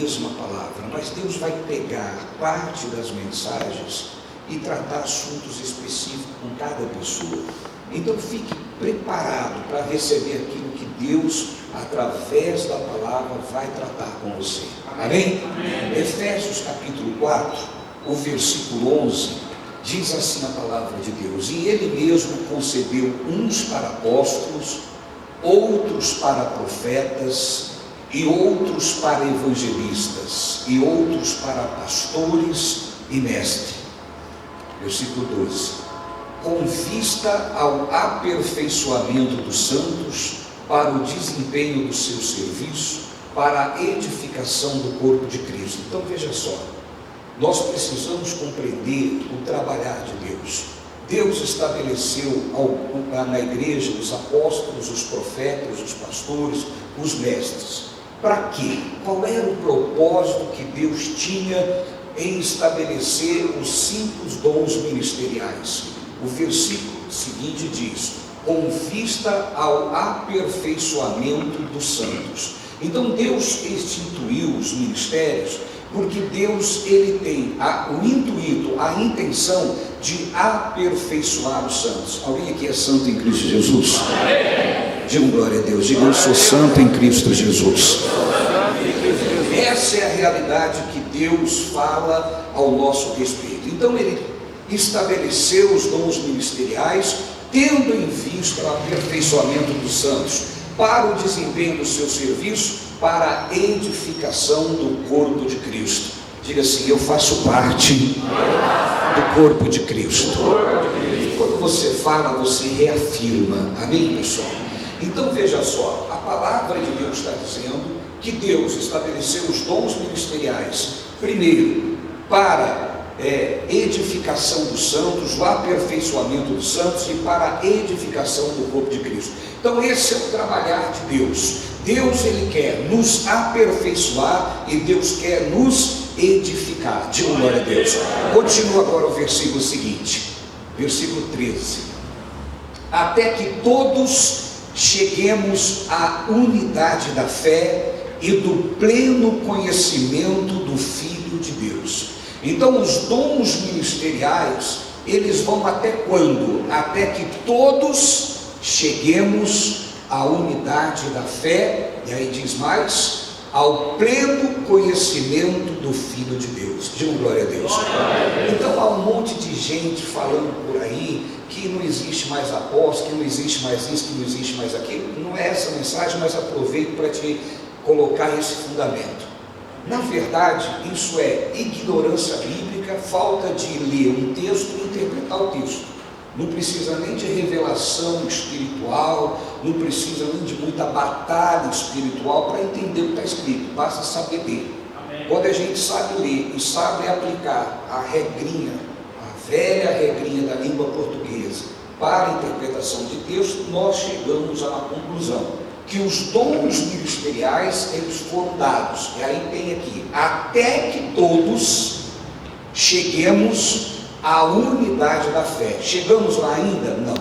Mesma palavra, mas Deus vai pegar parte das mensagens e tratar assuntos específicos com cada pessoa. Então fique preparado para receber aquilo que Deus, através da palavra, vai tratar com você. Amém? Amém. Efésios capítulo 4, o versículo 11, diz assim a palavra de Deus: e Ele mesmo concedeu uns para apóstolos, outros para profetas, e outros para evangelistas, e outros para pastores e mestres. Versículo 12: com vista ao aperfeiçoamento dos santos, para o desempenho do seu serviço, para a edificação do corpo de Cristo. Então veja só, nós precisamos compreender o trabalhar de Deus. Deus estabeleceu na igreja os apóstolos, os profetas, os pastores, os mestres. Para quê? Qual era o propósito que Deus tinha em estabelecer os 5 dons ministeriais? O versículo seguinte diz: com vista ao aperfeiçoamento dos santos. Então Deus instituiu os ministérios porque Deus ele tem o intuito, a intenção de aperfeiçoar os santos. Alguém aqui é santo em Cristo Jesus? Digam glória a Deus. Digam: eu sou santo em Cristo Jesus. Essa é a realidade que Deus fala ao nosso respeito. Então Ele estabeleceu os dons ministeriais, tendo em vista o aperfeiçoamento dos santos, para o desempenho do seu serviço, para a edificação do corpo de Cristo. Diga assim: eu faço parte do corpo de Cristo. Quando você fala, você reafirma. Amém, pessoal? Então veja só, a palavra de Deus está dizendo que Deus estabeleceu os dons ministeriais, primeiro, para edificação dos santos, o aperfeiçoamento dos santos, e para a edificação do corpo de Cristo. Então esse é o trabalhar de Deus. Deus ele quer nos aperfeiçoar e Deus quer nos edificar. Diga glória a Deus. Continua agora o versículo seguinte, versículo 13: até que todos cheguemos à unidade da fé e do pleno conhecimento do Filho de Deus. Então os dons ministeriais, eles vão até quando? Até que todos cheguemos à unidade da fé, e aí diz mais, ao pleno conhecimento do Filho de Deus. Digam glória a Deus. Então há um monte de gente falando por aí que não existe mais apóstolo, que não existe mais isso, que não existe mais aquilo. Não é essa a mensagem, mas aproveito para te colocar esse fundamento. Na verdade, isso é ignorância bíblica, falta de ler um texto e interpretar o texto. Não precisa nem de revelação espiritual, não precisa nem de muita batalha espiritual para entender o que está escrito, basta saber ler. Amém. Quando a gente sabe ler e sabe aplicar a regrinha, a velha regrinha da língua portuguesa, para a interpretação de Deus, nós chegamos à conclusão que os dons ministeriais, eles foram dados, e aí tem aqui, até que todos cheguemos à unidade da fé. Chegamos lá ainda? Não.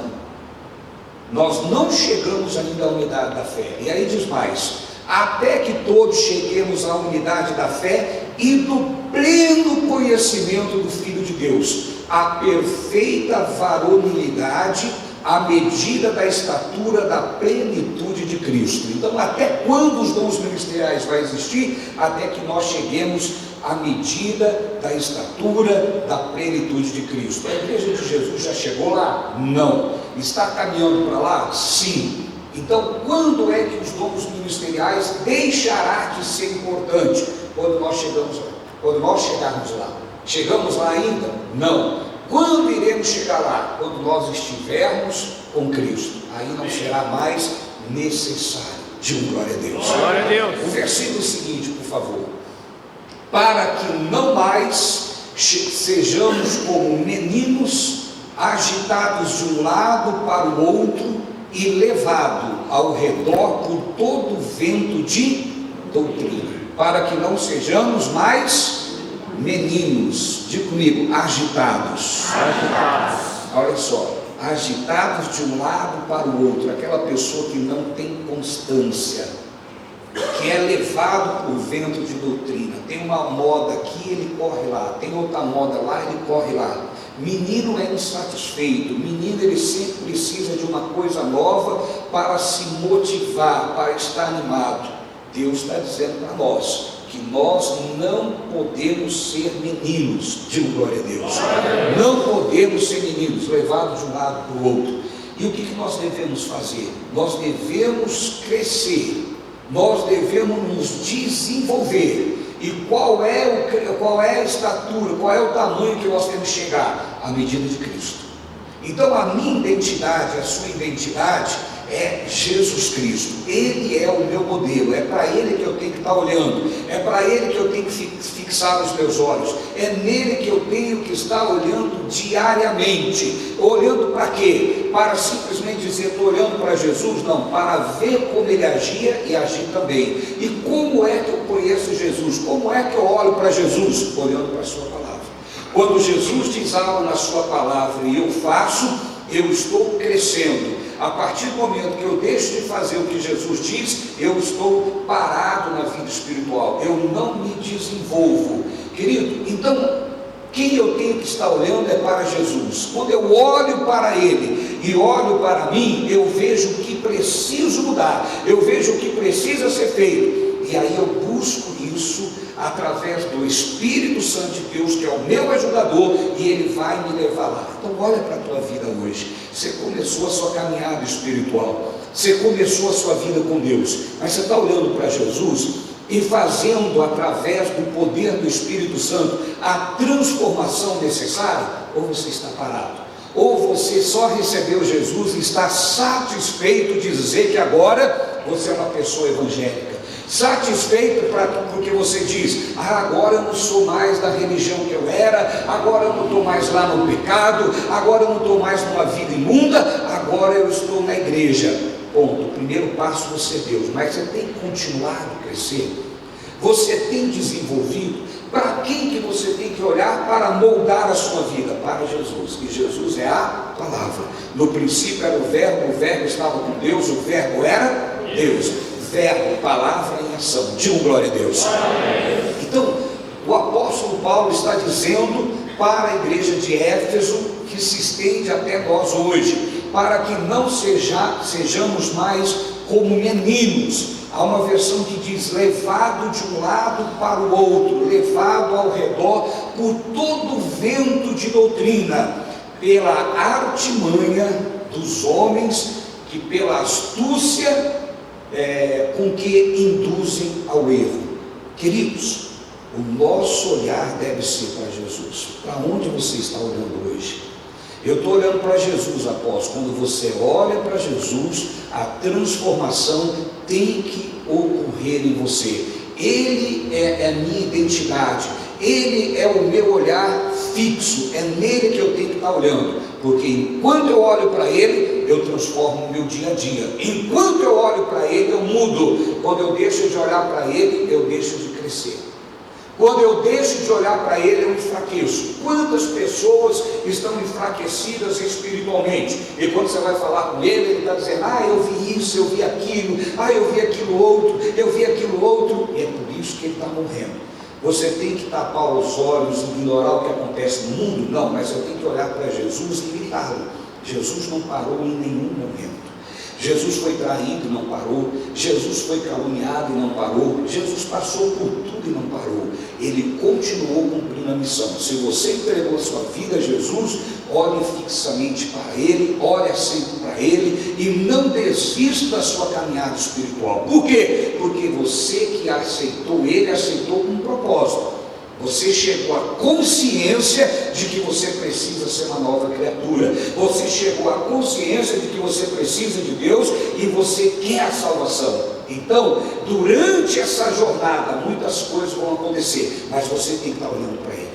Nós não chegamos ainda à unidade da fé. E aí diz mais: até que todos cheguemos à unidade da fé e do pleno conhecimento do Filho de Deus, a perfeita varonilidade, à medida da estatura da plenitude de Cristo. Então, até quando os dons ministeriais vai existir? Até que nós cheguemos à medida da estatura da plenitude de Cristo. A igreja de Jesus já chegou lá? Não. Está caminhando para lá? Sim. Então, quando é que os dons ministeriais deixará de ser importante? Quando nós chegarmos lá. Chegamos lá ainda? Não. Quando iremos chegar lá? Quando nós estivermos com Cristo. Aí não será mais necessário. Diga glória a Deus. Glória a Deus. O versículo seguinte, por favor: para que não mais sejamos como meninos, agitados de um lado para o outro e levado ao redor por todo vento de doutrina. Para que não sejamos mais meninos, diga comigo, agitados. Olha só, agitados de um lado para o outro, aquela pessoa que não tem constância, que é levado por vento de doutrina. Tem uma moda aqui, ele corre lá, tem outra moda lá, ele corre lá. Menino é insatisfeito, menino ele sempre precisa de uma coisa nova para se motivar, para estar animado. Deus está dizendo para nós que nós não podemos ser meninos, digo glória a Deus, não podemos ser meninos, levados de um lado para o outro. E o que nós devemos fazer? Nós devemos crescer, nós devemos nos desenvolver. E qual é a estatura, qual é o tamanho que nós temos que chegar? À medida de Cristo. Então a minha identidade, a sua identidade é Jesus Cristo. Ele é o meu modelo, é para Ele que eu tenho que estar olhando, é para Ele que eu tenho que fixar os meus olhos, é nele que eu tenho que estar olhando diariamente. Olhando para quê? Para simplesmente dizer, estou olhando para Jesus? Não, para ver como Ele agia e agir também. E como é que eu conheço Jesus? Como é que eu olho para Jesus? Olhando para a sua palavra. Quando Jesus diz algo na sua palavra e eu faço, eu estou crescendo. A partir do momento que eu deixo de fazer o que Jesus diz, eu estou parado na vida espiritual, eu não me desenvolvo. Querido, então, quem eu tenho que estar olhando é para Jesus. Quando eu olho para Ele e olho para mim, eu vejo o que preciso mudar, eu vejo o que precisa ser feito, e aí eu busco isso através do Espírito Santo de Deus, que é o meu ajudador, e Ele vai me levar lá. Então olha para a tua vida hoje. Você começou a sua caminhada espiritual, você começou a sua vida com Deus, mas você está olhando para Jesus e fazendo através do poder do Espírito Santo a transformação necessária, ou você está parado, ou você só recebeu Jesus e está satisfeito de dizer que agora você é uma pessoa evangélica, satisfeito porque você diz, agora eu não sou mais da religião que eu era, agora eu não estou mais lá no pecado, agora eu não estou mais numa vida imunda, agora eu estou na igreja. Ponto. O primeiro passo você deu, mas você tem continuado a crescer, você tem desenvolvido. Para quem que você tem que olhar para moldar a sua vida? Para Jesus, e Jesus é a palavra. No princípio era o verbo estava com Deus, o verbo era Deus. Verbo, palavra em ação. Diga glória a Deus. Então, o apóstolo Paulo está dizendo para a igreja de Éfeso, que se estende até nós hoje, para que não sejamos mais como meninos. Há uma versão que diz, levado de um lado para o outro, levado ao redor por todo vento de doutrina, pela artimanha dos homens, que pela astúcia com que induzem ao erro. Queridos, o nosso olhar deve ser para Jesus. Para onde você está olhando hoje? Eu estou olhando para Jesus, apóstolo. Quando você olha para Jesus, a transformação tem que ocorrer em você. Ele é a minha identidade, Ele é o meu olhar fixo, é nele que eu tenho que estar olhando, porque enquanto eu olho para Ele, eu transformo o meu dia a dia. Enquanto eu olho para Ele, eu mudo. Quando eu deixo de olhar para Ele, eu deixo de crescer. Quando eu deixo de olhar para Ele, eu enfraqueço. Quantas pessoas estão enfraquecidas espiritualmente? E quando você vai falar com Ele está dizendo, eu vi isso, eu vi aquilo, eu vi aquilo outro, eu vi aquilo outro. E é por isso que ele está morrendo. Você tem que tapar os olhos e ignorar o que acontece no mundo? Não, mas eu tenho que olhar para Jesus e imitá-lo. Jesus não parou em nenhum momento. Jesus foi traído e não parou, Jesus foi caluniado e não parou, Jesus passou por tudo e não parou, Ele continuou cumprindo a missão. Se você entregou a sua vida a Jesus, olhe fixamente para Ele, olhe sempre para Ele e não desista da sua caminhada espiritual. Por quê? Porque você que aceitou Ele, aceitou com um propósito. Você chegou à consciência de que você precisa ser uma nova criatura. Você chegou à consciência de que você precisa de Deus e você quer a salvação. Então, durante essa jornada, muitas coisas vão acontecer, mas você tem que estar olhando para Ele.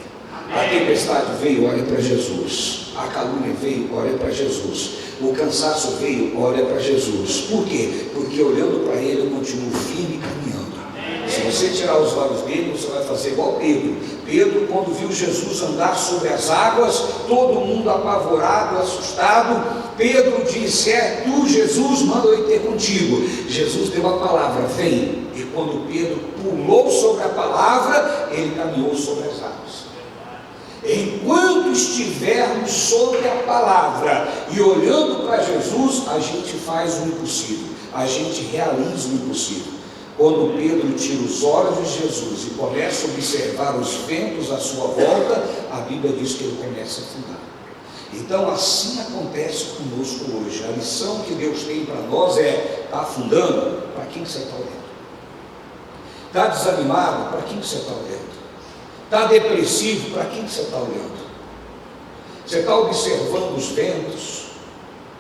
A tempestade veio, olha para Jesus. A calúnia veio, olha para Jesus. O cansaço veio, olha para Jesus. Por quê? Porque olhando para Ele eu continuo firme caminhando. Se você tirar os olhos dele, você vai fazer igual Pedro. Pedro, quando viu Jesus andar sobre as águas, todo mundo apavorado, assustado, Pedro disse, tu Jesus, manda eu ir ter contigo. Jesus deu a palavra, vem. E quando Pedro pulou sobre a palavra, ele caminhou sobre as águas. Enquanto estivermos sobre a palavra e olhando para Jesus, a gente faz o impossível, a gente realiza o impossível. Quando Pedro tira os olhos de Jesus e começa a observar os ventos à sua volta, a Bíblia diz que ele começa a afundar. Então assim acontece conosco hoje. A lição que Deus tem para nós é: está afundando? Para quem você está olhando? Está desanimado? Para quem você está olhando? Está depressivo? Para quem você está olhando? Você está observando os ventos?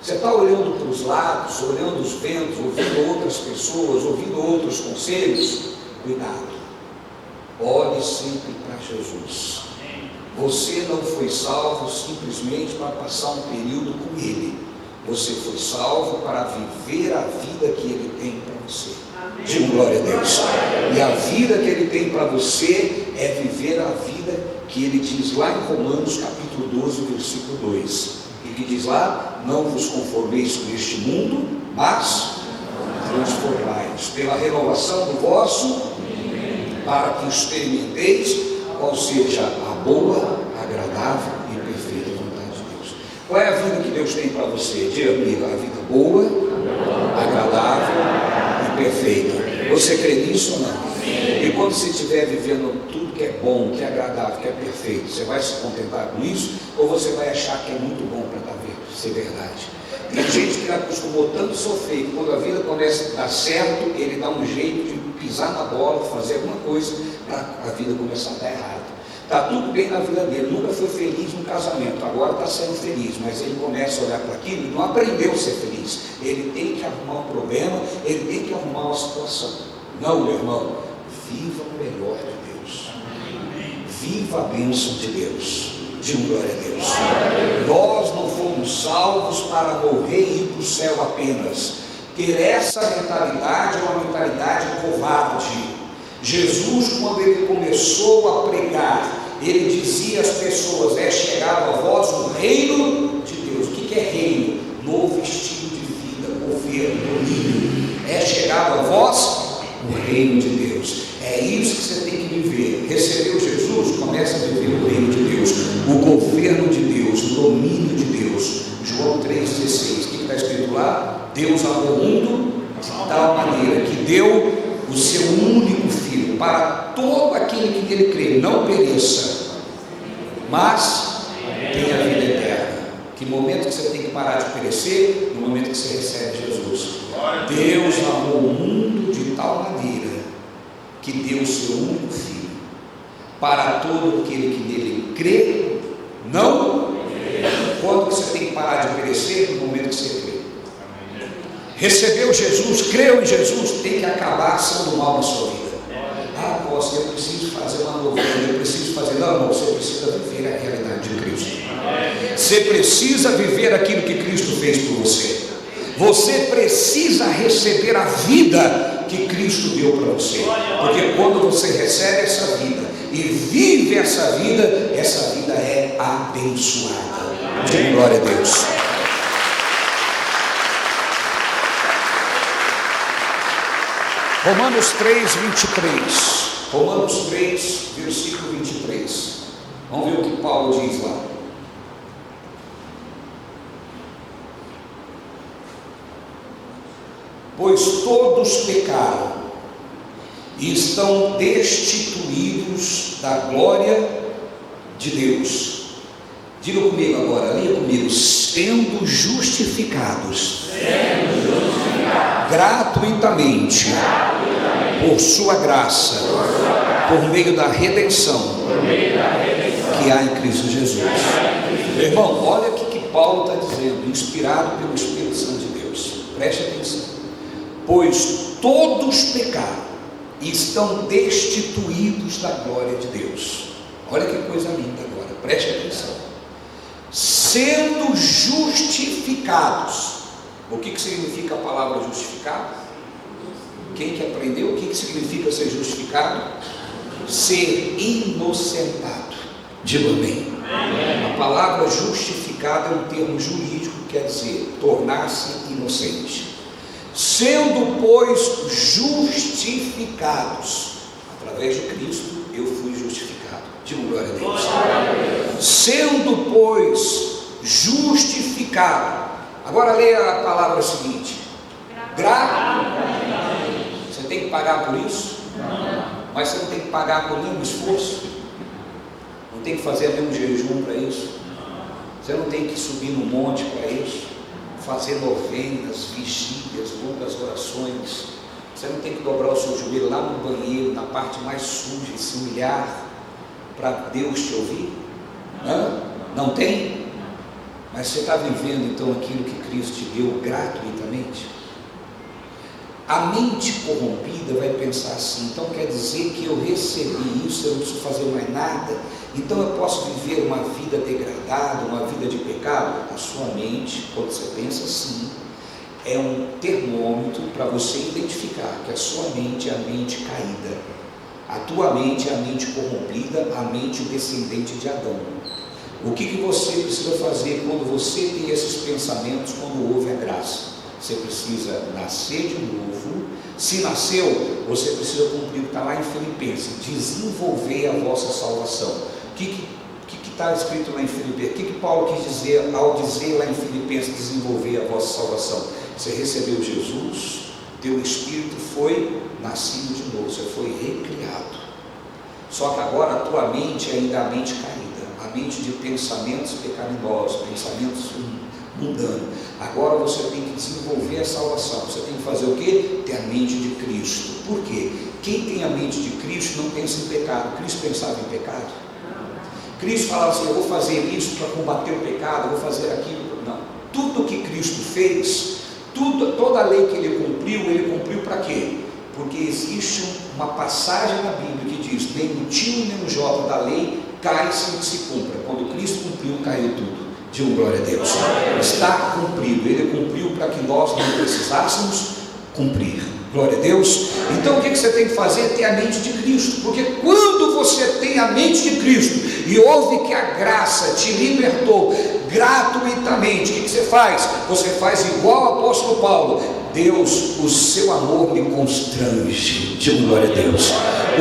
Você está olhando para os lados, olhando os ventos, ouvindo outras pessoas, ouvindo outros conselhos? Cuidado, olhe sempre para Jesus. Você não foi salvo simplesmente para passar um período com Ele. Você foi salvo para viver a vida que Ele tem para você. Diga glória a Deus. E a vida que Ele tem para você é viver a vida que Ele diz lá em Romanos capítulo 12, versículo 2. E que diz lá: não vos conformeis com este mundo, mas transformai-vos pela renovação do vosso, para que experimenteis qual seja a boa, agradável e perfeita vontade de Deus. Qual é a vida que Deus tem para você? Diga comigo: a vida boa, agradável e perfeita. Você crê nisso ou não? E quando você estiver vivendo tudo que é bom, que é agradável, que é perfeito, você vai se contentar com isso? Ou você vai achar que é muito bom para ser verdade? Tem gente que acostumou tanto sofrer, que quando a vida começa a dar certo, ele dá um jeito de pisar na bola, fazer alguma coisa para a vida começar a dar errado. Está tudo bem na vida dele, nunca foi feliz no casamento, agora está sendo feliz, mas ele começa a olhar para aquilo e não aprendeu a ser feliz. Ele tem que arrumar um problema, ele tem que arrumar uma situação. Não, meu irmão, viva o melhor de Deus, viva a bênção de Deus. Diga glória a Deus. Nós não fomos salvos para morrer e ir para o céu apenas. Ter essa mentalidade é uma mentalidade covarde. Jesus, quando ele começou a pregar, ele dizia às pessoas: é chegado a vós o reino de Deus. O que é reino? Novo estilo de vida, governo, domínio. É chegado a vós o reino de Deus. É isso que você tem que viver. Recebeu Jesus? Começa a viver o reino de Deus, o governo de Deus, o domínio de Deus. João 3,16. O que está escrito lá? Deus amou o mundo de tal maneira que deu o seu único Filho, para todo aquele que nele crê, não pereça, mas tenha a vida eterna. Que momento que você tem que parar de perecer? No momento que você recebe Jesus. Deus amou o mundo de tal maneira que deu o seu único Filho, para todo aquele que nele crê, não. Quando que você tem que parar de perecer? No momento que você crê. Recebeu Jesus, creu em Jesus, tem que acabar sendo mal na sua vida. Ah, apóstolo, eu preciso fazer uma novena, eu preciso fazer. Não, você precisa viver a realidade de Cristo. Você precisa viver aquilo que Cristo fez por você. Você precisa receber a vida que Cristo deu para você. Porque quando você recebe essa vida e vive essa vida é abençoada. Diga glória a Deus. Romanos 3, 23. Romanos 3, versículo 23. Vamos ver o que Paulo diz lá. Pois todos pecaram e estão destituídos da glória de Deus. Diga comigo agora, leia comigo. Sendo justificados gratuitamente por sua graça, por meio da redenção que há em Cristo Jesus. Meu irmão, olha o que Paulo está dizendo, inspirado pelo Espírito Santo de Deus. Preste atenção. Pois todos pecaram e estão destituídos da glória de Deus. Olha que coisa linda agora, preste atenção. Sendo justificados. O que significa a palavra justificado? Quem que aprendeu o que significa ser justificado? Ser inocentado. Diga amém. A palavra justificado é um termo jurídico que quer dizer tornar-se inocente. Sendo, pois, justificados através de Cristo, eu fui justificado. Digo glória a Deus. Sendo, pois, justificado. Agora leia a palavra seguinte: gratuitamente. Você tem que pagar por isso? Não. Mas você não tem que pagar por nenhum esforço. Não tem que fazer nenhum jejum para isso. Você não tem que subir no monte para isso, fazer novenas, vigílias, longas orações. Você não tem que dobrar o seu joelho lá no banheiro, na parte mais suja, e se humilhar para Deus te ouvir. Não tem? Mas você está vivendo então aquilo que Cristo te deu gratuitamente? A mente corrompida vai pensar assim: então quer dizer que eu recebi isso, eu não preciso fazer mais nada, então eu posso viver uma vida degradada, uma vida de pecado? A sua mente, quando você pensa assim, é um termômetro para você identificar que a sua mente é a mente caída, a tua mente é a mente corrompida, a mente descendente de Adão. O que você precisa fazer quando você tem esses pensamentos, quando houve a graça? Você precisa nascer de novo. Se nasceu, você precisa cumprir o que está lá em Filipenses: desenvolver a vossa salvação. O que está escrito lá em Filipenses? O que Paulo quis dizer ao dizer lá em Filipenses desenvolver a vossa salvação? Você recebeu Jesus, teu espírito foi nascido de novo, você foi recriado. Só que agora a tua mente ainda é a mente caída, a mente de pensamentos pecaminosos, pensamentos mundanos. Agora você tem que desenvolver a salvação. Você tem que fazer o quê? Ter a mente de Cristo. Por quê? Quem tem a mente de Cristo não pensa em pecado. Cristo pensava em pecado? Cristo falava assim: eu vou fazer isso para combater o pecado, eu vou fazer aquilo. Não. Tudo que Cristo fez, toda a lei que ele cumpriu para quê? Porque existe uma passagem na Bíblia que diz: nem o tio nem o jota da lei cai sem que se cumpra. Quando Cristo cumpriu, caiu tudo. Diga glória a Deus. Está cumprido. Ele cumpriu para que nós não precisássemos cumprir. Glória a Deus. Então o que você tem que fazer? Ter a mente de Cristo. Porque quando você tem a mente de Cristo e ouve que a graça te libertou gratuitamente, o que você faz? Você faz igual o apóstolo Paulo: Deus, o seu amor me constrange. Diga glória a Deus.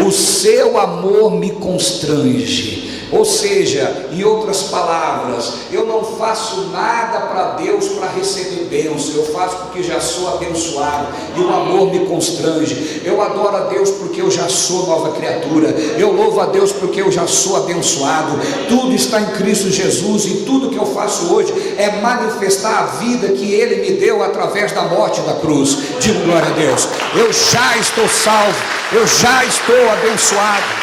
O seu amor me constrange. Ou seja, em outras palavras, eu não faço nada para Deus para receber bênção, eu faço porque já sou abençoado e o amor me constrange. Eu adoro a Deus porque eu já sou nova criatura, eu louvo a Deus porque eu já sou abençoado. Tudo está em Cristo Jesus e tudo que eu faço hoje é manifestar a vida que Ele me deu através da morte da cruz. Digo glória a Deus. Eu já estou salvo, eu já estou abençoado.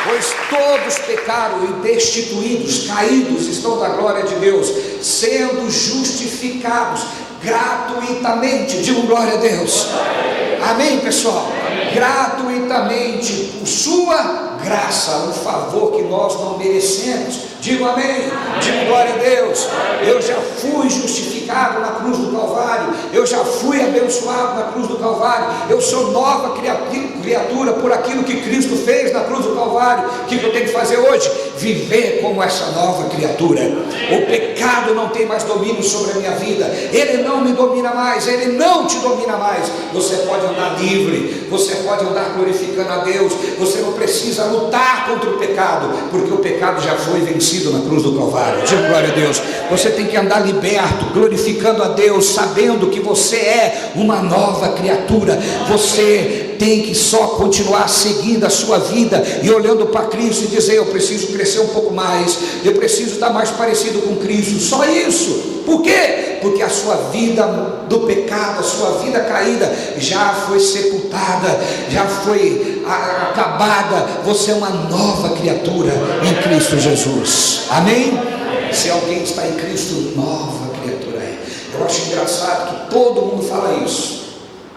Pois todos pecaram e destituídos, caídos estão da glória de Deus, sendo justificados gratuitamente. Digo glória a Deus. Amém, pessoal? Amém. Gratuitamente, por sua graça, um favor que nós não merecemos. Digo amém. Digo glória a Deus. Eu já fui justificado na cruz do Calvário, eu já fui abençoado na cruz do Calvário, eu sou nova criatura por aquilo que Cristo fez na cruz do Calvário. O que eu tenho que fazer hoje? Viver como essa nova criatura. O pecado não tem mais domínio sobre a minha vida, ele não me domina mais, ele não te domina mais. Você pode andar livre, você pode andar glorificando a Deus, você não precisa lutar contra o pecado, porque o pecado já foi vencido na cruz do Calvário. Diga glória a Deus. Você tem que andar liberto, glorificando a Deus, sabendo que você é uma nova criatura. Você tem que só continuar seguindo a sua vida e olhando para Cristo e dizer: eu preciso crescer um pouco mais, eu preciso estar mais parecido com Cristo. Só isso. Por quê? Porque a sua vida do pecado, a sua vida caída já foi sepultada, já foi acabada. Você é uma nova criatura em Cristo Jesus. Amém? Se alguém está em Cristo, nova criatura é. Eu acho engraçado que todo mundo fala isso.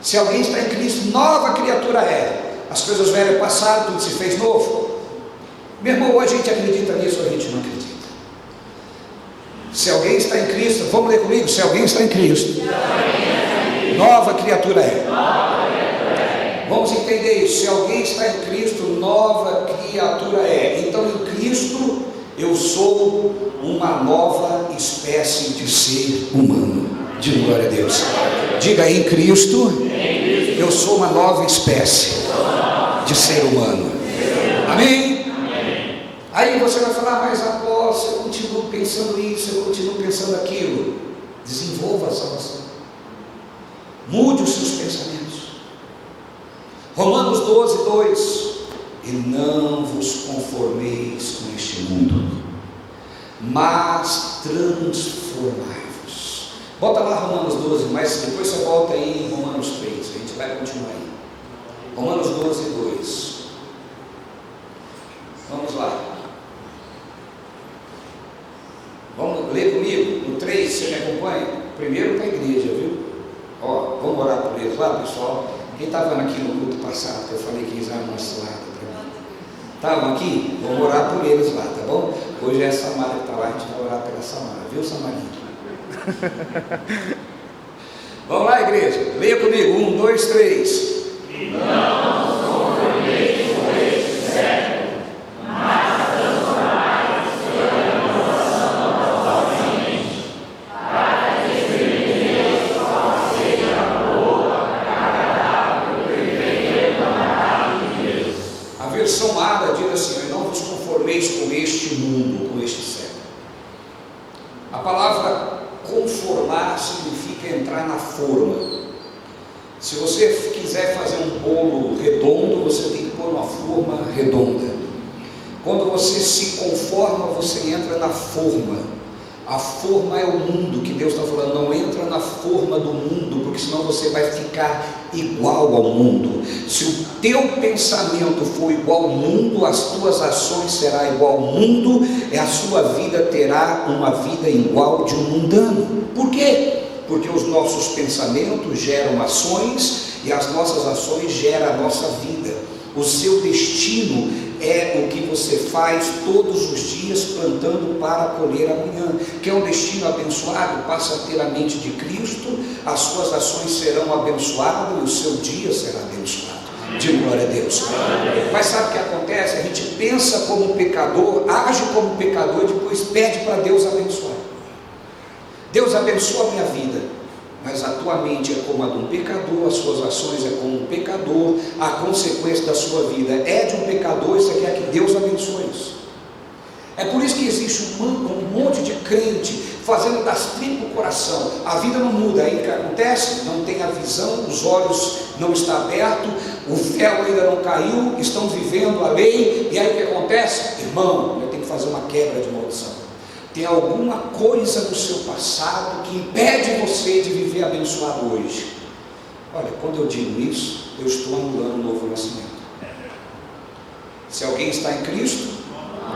Se alguém está em Cristo, nova criatura é. As coisas velhas passaram, tudo se fez novo. Meu irmão, ou a gente acredita nisso ou a gente não acredita. Se alguém está em Cristo, vamos ler comigo? Se alguém está em Cristo, nova criatura é. Vamos entender isso. Se alguém está em Cristo, nova criatura é. Então em Cristo Eu sou uma nova espécie de ser humano. Diga glória a Deus. Diga aí, em Cristo, eu sou uma nova espécie de ser humano. Amém? Aí você vai falar, mas após eu continuo pensando isso, eu continuo pensando aquilo. Desenvolva a salvação. Mude os seus pensamentos. Romanos 12, 2. E não vos conformeis com este mundo, mas transformai-vos. Bota lá Romanos 12, mas depois você volta aí em Romanos 3, a gente vai continuar aí. Romanos 12, 2. Vamos lá. Vamos ler comigo? No 3, você me acompanha? Primeiro para a igreja, viu? Ó, vamos orar por eles lá, pessoal. Quem estava aqui no culto passado, que eu falei que eles eram nosso lado. Estavam aqui? Vamos orar por eles lá, tá bom? Hoje é a Samara que está lá, a gente vai orar pela Samara, viu, Samarinha? Vamos lá, igreja, leia comigo, 1, 2, 3. E não nos conformeis com este século, mas transformai-vos pela renovação da vossa mente, para que experimenteis qual seja a boa, agradável e perfeita vontade de Deus. A versão Mara diz assim: não vos conformeis com este mundo, com este século. A palavra conformar significa entrar na forma. Se você quiser fazer um bolo redondo, você tem que pôr uma forma redonda. Quando você se conforma, você entra na forma. A forma é o mundo, que Deus está falando. Não entra na forma do mundo, porque senão você vai ficar igual ao mundo. Se o teu pensamento for igual ao mundo, as tuas ações serão igual ao mundo, e a sua vida terá uma vida igual de um mundano. Por quê? Porque os nossos pensamentos geram ações, e as nossas ações geram a nossa vida. O seu destino é o que você faz todos os dias, plantando para colher amanhã. Que é um destino abençoado, passa a ter a mente de Cristo, as suas ações serão abençoadas e o seu dia será abençoado. Diga glória a Deus. Mas sabe o que acontece? A gente pensa como um pecador, age como um pecador e depois pede para Deus abençoar. Deus abençoa a minha vida, mas a tua mente é como a de um pecador, as suas ações é como um pecador, a consequência da sua vida é de um pecador, e você quer que Deus abençoe isso. É por isso que existe um monte de crente fazendo das tripas o coração. A vida não muda. Aí o que acontece? Não tem a visão, os olhos não estão abertos, o véu ainda não caiu, estão vivendo a lei. E aí o que acontece? Irmão, eu tenho que fazer uma quebra de maldição. Tem alguma coisa no seu passado que impede você de viver abençoado hoje. Olha, quando eu digo isso, eu estou anulando o novo nascimento. Se alguém está em Cristo,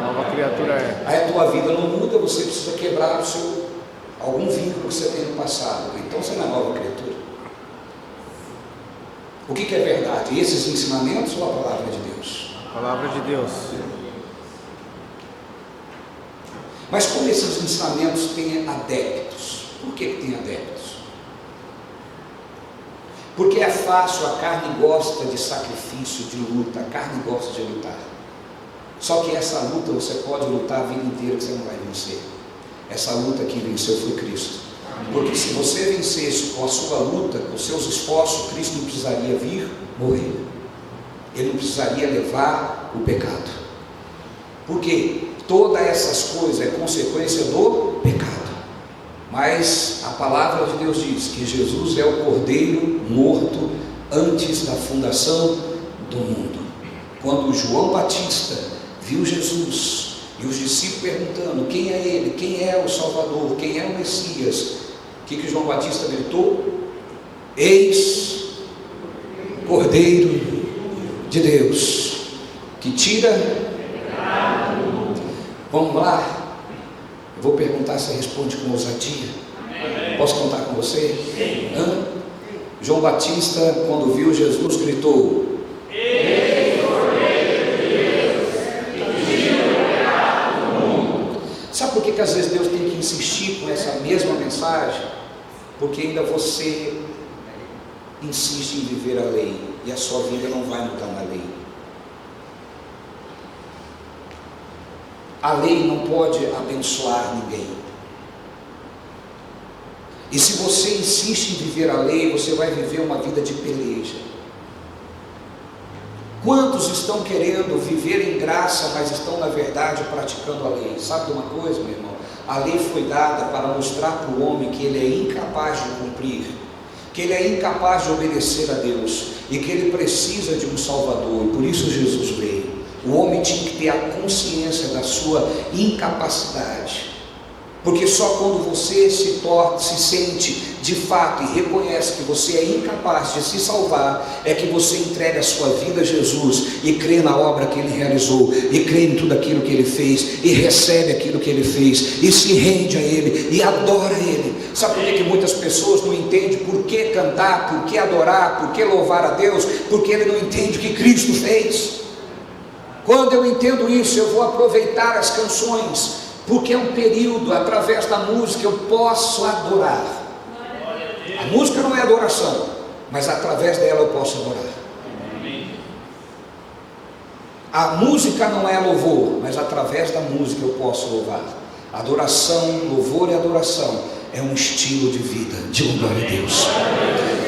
nova criatura é. Aí a tua vida não muda, você precisa quebrar algum vínculo que você tem no passado. Então você não é nova criatura. O que é verdade? Esses ensinamentos ou a palavra de Deus? A palavra de Deus. Mas como esses ensinamentos têm adeptos? Por que tem adeptos? Porque é fácil, a carne gosta de sacrifício, de luta, a carne gosta de lutar. Só que essa luta você pode lutar a vida inteira que você não vai vencer. Essa luta que venceu foi Cristo. Porque se você vencesse com a sua luta, com os seus esforços, Cristo não precisaria vir morrer. Ele não precisaria levar o pecado. Por quê? Todas essas coisas é consequência do pecado. Mas a palavra de Deus diz que Jesus é o Cordeiro morto antes da fundação do mundo. Quando João Batista viu Jesus e os discípulos perguntando quem é ele, quem é o Salvador, quem é o Messias, o que João Batista gritou? Eis o Cordeiro de Deus que tira. Vamos lá? Eu vou perguntar, se responde com ousadia. Posso contar com você? Sim. João Batista, quando viu Jesus, gritou: Eis o Cordeiro de Deus, que tira o pecado do mundo. Sabe por que às vezes Deus tem que insistir com essa mesma mensagem? Porque ainda você insiste em viver a lei, e a sua vida não vai mudar na lei. A lei não pode abençoar ninguém. E se você insiste em viver a lei, você vai viver uma vida de peleja. Quantos estão querendo viver em graça, mas estão na verdade praticando a lei? Sabe de uma coisa, meu irmão? A lei foi dada para mostrar para o homem que ele é incapaz de cumprir, que ele é incapaz de obedecer a Deus e que ele precisa de um Salvador, e por isso Jesus veio. O homem tinha que ter a consciência da sua incapacidade, porque só quando você se sente de fato e reconhece que você é incapaz de se salvar, é que você entrega a sua vida a Jesus e crê na obra que Ele realizou, e crê em tudo aquilo que Ele fez, e recebe aquilo que Ele fez, e se rende a Ele, e adora Ele. Sabe por que muitas pessoas não entendem por que cantar, por que adorar, por que louvar a Deus? Porque ele não entende o que Cristo fez. Quando eu entendo isso, eu vou aproveitar as canções, porque é um período, através da música eu posso adorar. A música não é adoração, mas através dela eu posso adorar. A música não é louvor, mas através da música eu posso louvar. Adoração, louvor e adoração é um estilo de vida. Diga glória a Deus.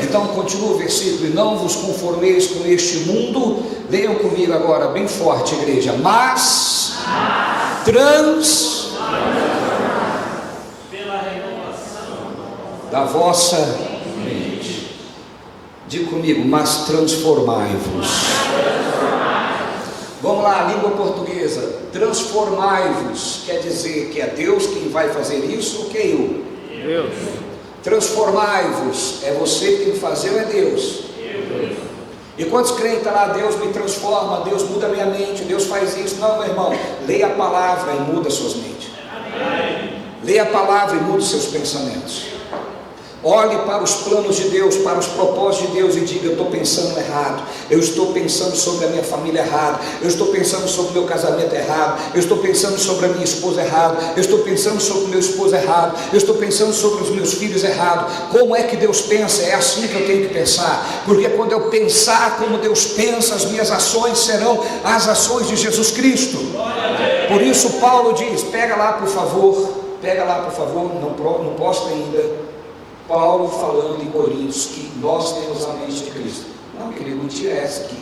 Então continua o versículo: e não vos conformeis com este mundo. Leiam comigo agora bem forte, igreja. Mas pela renovação da vossa mente. Diga comigo: mas transformai-vos. Vamos lá, língua portuguesa. Transformai-vos quer dizer que é Deus quem vai fazer isso ou que é eu? Deus. Transformai-vos, é você que tem que fazer ou é Deus? E quantos creem que lá, Deus me transforma, Deus muda a minha mente, Deus faz isso? Não, meu irmão, leia a palavra e muda suas mentes. Leia a palavra e muda os seus pensamentos. Olhe para os planos de Deus, para os propósitos de Deus e diga: eu estou pensando errado, eu estou pensando sobre a minha família errado, eu estou pensando sobre o meu casamento errado, eu estou pensando sobre a minha esposa errado, eu estou pensando sobre o meu esposo errado, eu estou pensando sobre os meus filhos errado. Como é que Deus pensa? É assim que eu tenho que pensar, porque quando eu pensar como Deus pensa, as minhas ações serão as ações de Jesus Cristo. Por isso Paulo diz, pega lá por favor, não posta ainda, Paulo falando em Coríntios que nós temos a mente de Cristo. Não, querido, não tira essa aqui,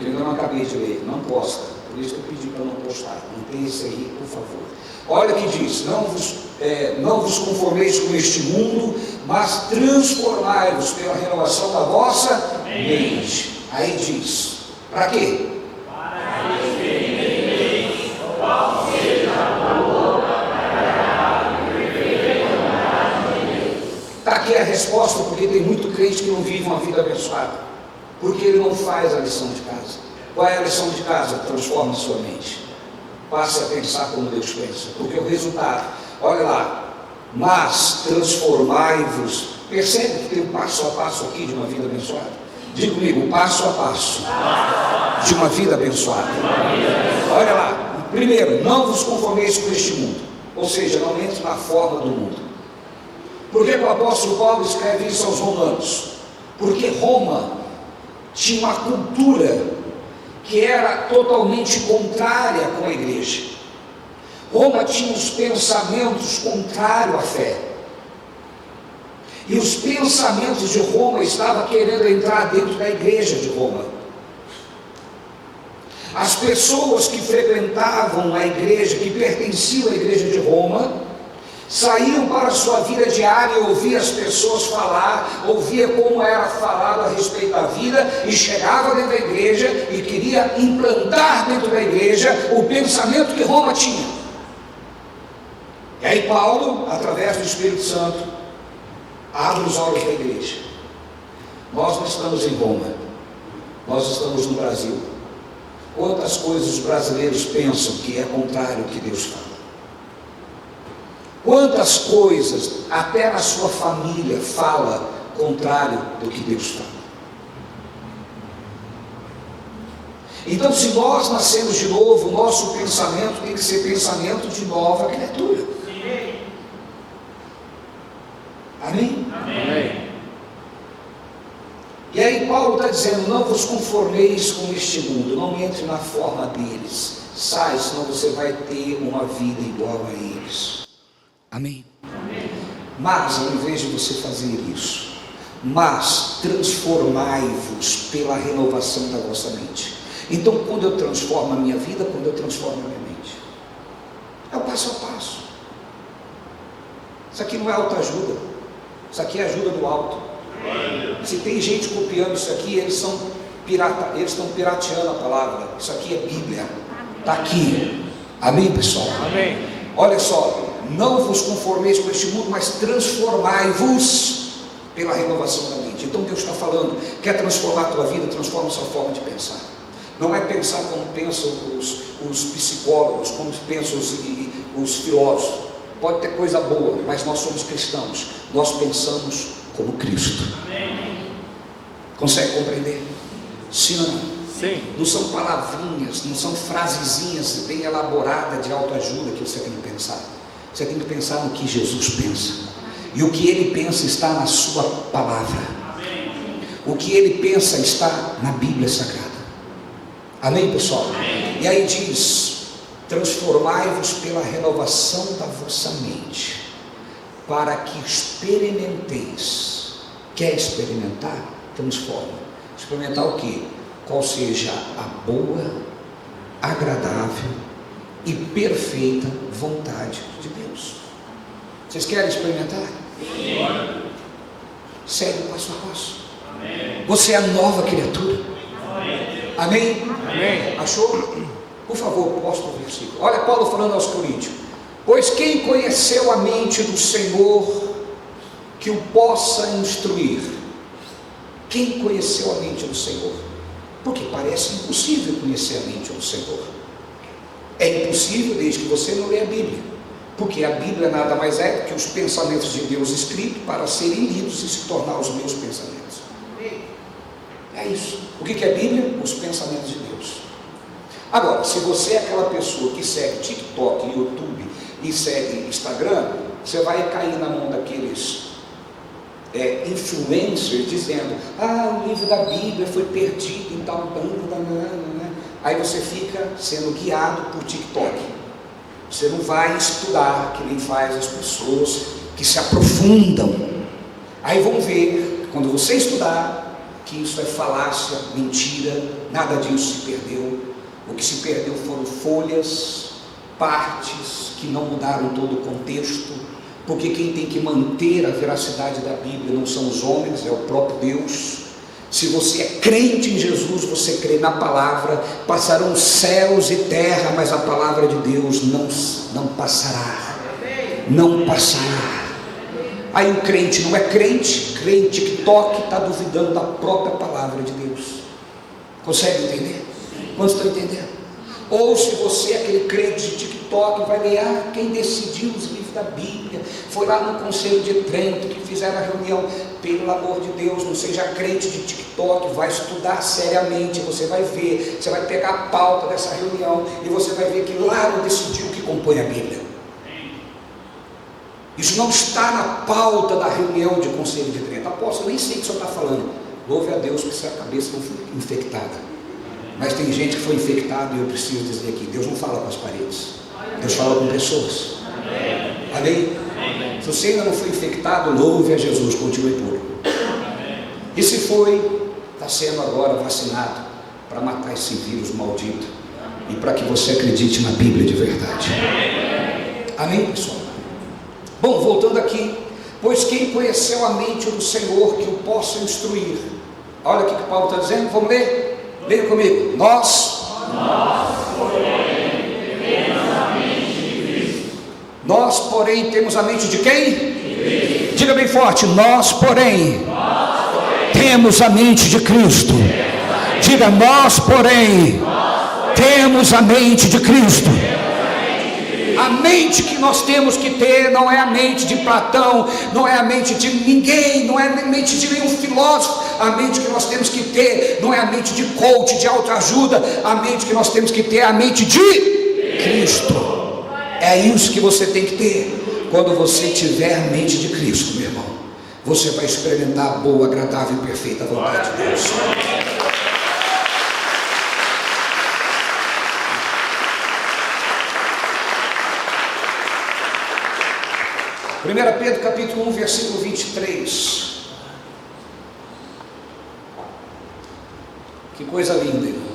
eu ainda não acabei de ler, não posta, por isso que eu pedi para não postar, não tem isso aí, por favor. Olha que diz: não vos conformeis com este mundo, mas transformai-vos pela renovação da vossa mente. Aí diz, para quê? para que experimenteis qual seja a boa, agradável e perfeita vontade de Deus. Está aqui a resposta, porque tem muito crente que não vive uma vida abençoada, porque ele não faz a lição de casa. Qual é a lição de casa? Transforma a sua mente, passe a pensar como Deus pensa, porque o resultado, olha lá, mas transformai-vos. Percebe que tem um passo a passo aqui de uma vida abençoada? Diga comigo: passo a passo de uma vida abençoada. Olha lá, primeiro, não vos conformeis com este mundo, ou seja, não entre na forma do mundo. Por que o apóstolo Paulo escreve isso aos romanos? Porque Roma tinha uma cultura que era totalmente contrária com a igreja. Roma tinha os pensamentos contrários à fé, e os pensamentos de Roma estavam querendo entrar dentro da igreja de Roma. As pessoas que frequentavam a igreja, que pertenciam à igreja de Roma, saíam para a sua vida diária e ouviam as pessoas falar, ouvia como era falado a respeito da vida, e chegava dentro da igreja e queria implantar dentro da igreja o pensamento que Roma tinha. E aí Paulo, através do Espírito Santo, abre os olhos da igreja. Nós não estamos em Roma, nós estamos no Brasil. Quantas coisas os brasileiros pensam que é contrário ao que Deus fala? Quantas coisas até na sua família fala contrário do que Deus fala? Então, se nós nascemos de novo, o nosso pensamento tem que ser pensamento de nova criatura. Amém? Amém. E aí Paulo está dizendo: não vos conformeis com este mundo, não entre na forma deles, sai, senão você vai ter uma vida igual a eles. Amém? Mas ao invés de você fazer isso, mas transformai-vos pela renovação da vossa mente. Então, quando eu transformo a minha vida, quando eu transformo a minha mente, é o passo a passo. Isso aqui não é autoajuda, isso aqui é ajuda do alto. Se tem gente copiando isso aqui, eles estão pirateando a palavra. Isso aqui é Bíblia, está aqui. Amém, pessoal? Amém. Olha só, não vos conformeis com este mundo, mas transformai-vos pela renovação da mente. Então Deus está falando: quer transformar a tua vida? Transforma a sua forma de pensar. Não é pensar como pensam os psicólogos, como pensam os filósofos. Pode ter coisa boa, mas nós somos cristãos, nós pensamos como Cristo. Consegue compreender? Sim ou não? Sim. Não são palavrinhas, não são frasezinhas bem elaboradas de autoajuda que você tem que pensar. Você tem que pensar no que Jesus pensa, e o que Ele pensa está na sua palavra. O que Ele pensa está na Bíblia Sagrada. Amém, pessoal? E aí diz: transformai-vos pela renovação da vossa mente, para que experimenteis. Quer experimentar? Transforma. Experimentar o quê? Qual seja a boa, agradável e perfeita vontade de Deus. Vocês querem experimentar? Sim. Segue o passo a passo. Amém. Você é a nova criatura. Amém? Amém. Achou? Por favor, posta o versículo. Olha Paulo falando aos Coríntios: pois quem conheceu a mente do Senhor que o possa instruir? Quem conheceu a mente do Senhor? Porque parece impossível conhecer a mente do Senhor. É impossível desde que você não lê a Bíblia, porque a Bíblia nada mais é do que os pensamentos de Deus escritos para serem lidos e se tornar os meus pensamentos. É isso. O que é Bíblia? Os pensamentos de Deus. Agora, se você é aquela pessoa que segue TikTok, YouTube e segue Instagram, você vai cair na mão daqueles influencers dizendo: o livro da Bíblia foi perdido em tal banda. Aí você fica sendo guiado por TikTok. Você não vai estudar, que nem faz as pessoas que se aprofundam. Aí vão ver, quando você estudar, que isso é falácia, mentira, nada disso se perdeu. O que se perdeu foram folhas, partes que não mudaram todo o contexto, porque quem tem que manter a veracidade da Bíblia não são os homens, é o próprio Deus. Se você é crente em Jesus, você crê na palavra, passarão céus e terra, mas a palavra de Deus não passará, não passará. Aí o crente não é crente, crê em TikTok, está duvidando da própria palavra de Deus. Consegue entender? Quantos estão entendendo? Ou se você é aquele crente de TikTok, vai ler: quem decidiu os livros da Bíblia foi lá no Conselho de Trento, que fizeram a reunião. Pelo amor de Deus, não seja crente de TikTok, vai estudar seriamente, você vai ver, você vai pegar a pauta dessa reunião e você vai ver que lá não decidiu o que compõe a Bíblia. Isso não está na pauta da reunião de Conselho de Trento. Apóstolo, eu nem sei o que o senhor está falando. Louve a Deus que sua cabeça não foi infectada. Mas tem gente que foi infectada, e eu preciso dizer aqui: Deus não fala com as paredes, Deus fala com pessoas. Amém? Se você ainda não foi infectado, louve a Jesus, continue puro. E se foi, está sendo agora vacinado para matar esse vírus maldito e para que você acredite na Bíblia de verdade. Amém, pessoal? Bom, voltando aqui: pois quem conheceu a mente do Senhor que o possa instruir? Olha o que Paulo está dizendo, vamos ler? Leia comigo. Nós, porém, temos a mente de Cristo. Nós, porém, temos a mente de quem? De Cristo. Diga bem forte: nós, porém, temos a mente de Cristo. Diga: nós, porém, temos a mente de Cristo. A mente que nós temos que ter não é a mente de Platão, não é a mente de ninguém, não é a mente de nenhum filósofo. A mente que nós temos que ter não é a mente de coach, de autoajuda. A mente que nós temos que ter é a mente de Cristo. É isso que você tem que ter. Quando você tiver a mente de Cristo, meu irmão, você vai experimentar a boa, agradável e perfeita vontade de Deus. 1 Pedro capítulo 1, versículo 23. Que coisa linda, irmão.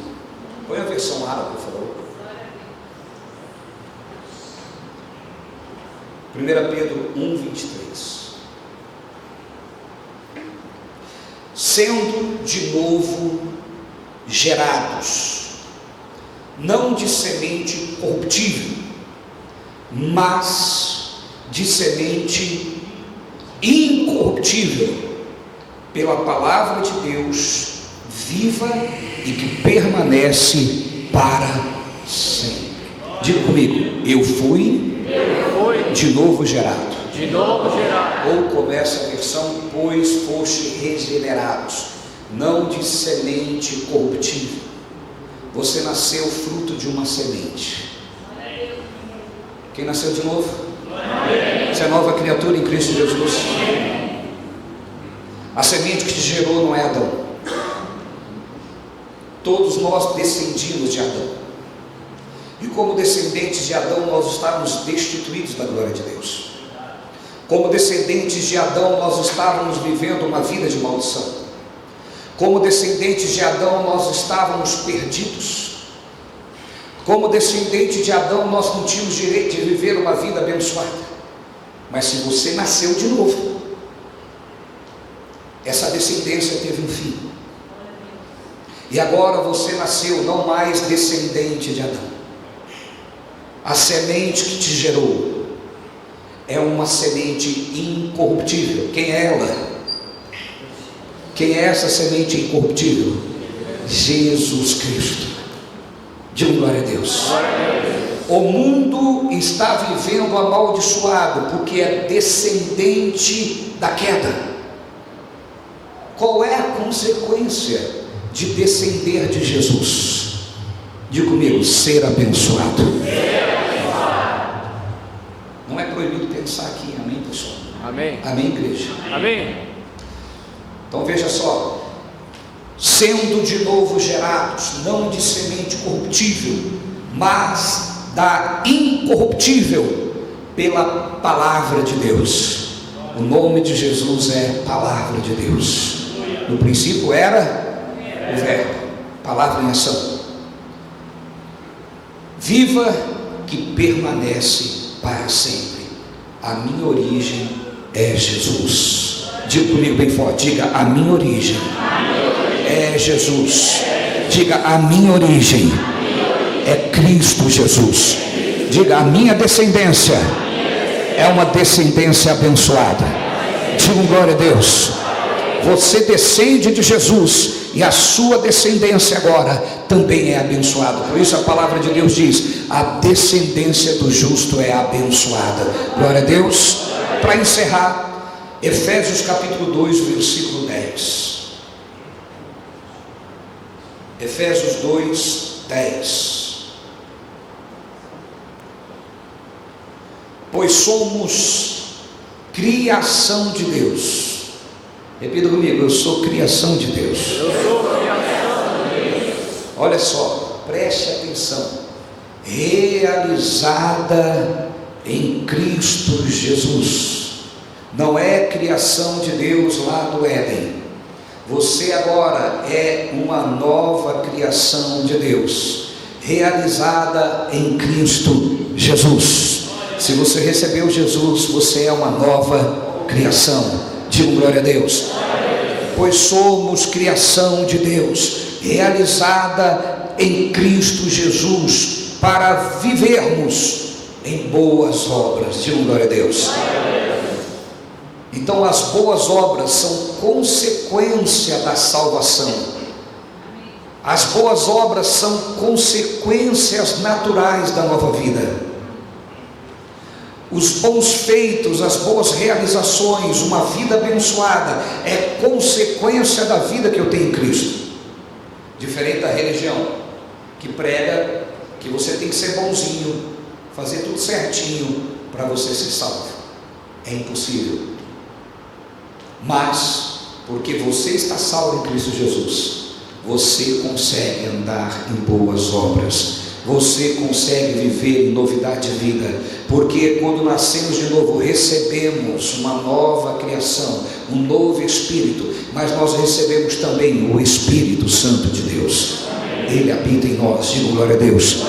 Põe a versão árabe, por favor. 1 Pedro 1, 23. Sendo de novo gerados, não de semente corruptível, mas de semente incorruptível, pela palavra de Deus viva e que permanece para sempre. Diga comigo: eu fui de novo gerado. De novo gerado. Ou começa a versão: pois foste regenerados, não de semente corruptível. Você nasceu fruto de uma semente. Quem nasceu de novo? Você é nova criatura em Cristo Jesus. A semente que te gerou não é Adão. Todos nós descendimos de Adão. E como descendentes de Adão, nós estávamos destituídos da glória de Deus. Como descendentes de Adão, nós estávamos vivendo uma vida de maldição. Como descendentes de Adão, nós estávamos perdidos. Como descendente de Adão, nós não tínhamos direito de viver uma vida abençoada. Mas se você nasceu de novo, essa descendência teve um fim. E agora você nasceu não mais descendente de Adão. A semente que te gerou é uma semente incorruptível. Quem é ela? Quem é essa semente incorruptível? Jesus Cristo. Diga glória a Deus. O mundo está vivendo amaldiçoado porque é descendente da queda. Qual é a consequência de descender de Jesus? Diga comigo: ser abençoado. Não é proibido pensar aqui, amém, pessoal? Amém. Amém, igreja? Amém. Então veja só: sendo de novo gerados, não de semente corruptível, mas da incorruptível, pela palavra de Deus. O nome de Jesus é palavra de Deus. No princípio era o verbo, palavra em ação, viva, que permanece para sempre. A minha origem é Jesus. Diga comigo bem forte: diga, a minha origem é Jesus. Diga, a minha origem é Cristo Jesus. Diga, a minha descendência é uma descendência abençoada. Diga glória a Deus. Você descende de Jesus e a sua descendência agora também é abençoada. Por isso a palavra de Deus diz: a descendência do justo é abençoada. Glória a Deus. Para encerrar, Efésios capítulo 2, versículo 10. Efésios 2, 10. Pois somos criação de Deus. Repita comigo: eu sou criação de Deus. Eu sou criação de Deus. Olha só, preste atenção. Realizada em Cristo Jesus. Não é criação de Deus lá do Éden. Você agora é uma nova criação de Deus, realizada em Cristo Jesus. Se você recebeu Jesus, você é uma nova criação. Diga glória a Deus. Pois somos criação de Deus, realizada em Cristo Jesus, para vivermos em boas obras. Diga glória a Deus. Então as boas obras são consequência da salvação. As boas obras são consequências naturais da nova vida. Os bons feitos, as boas realizações, uma vida abençoada é consequência da vida que eu tenho em Cristo. Diferente da religião que prega que você tem que ser bonzinho, fazer tudo certinho para você ser salvo. É impossível. Mas, porque você está salvo em Cristo Jesus, você consegue andar em boas obras, você consegue viver em novidade de vida, porque quando nascemos de novo, recebemos uma nova criação, um novo Espírito, mas nós recebemos também o Espírito Santo de Deus. Ele habita em nós. Diga glória a Deus.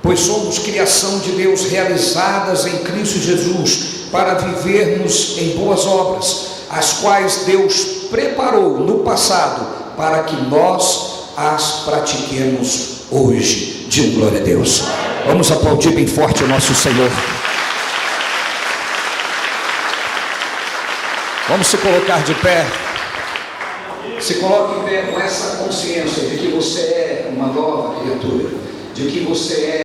Pois somos criação de Deus, realizadas em Cristo Jesus, para vivermos em boas obras, as quais Deus preparou no passado, para que nós as pratiquemos hoje. Diga glória a Deus. Vamos aplaudir bem forte o nosso Senhor. Vamos se colocar de pé. Se coloque em pé com essa consciência de que você é uma nova criatura, de que você é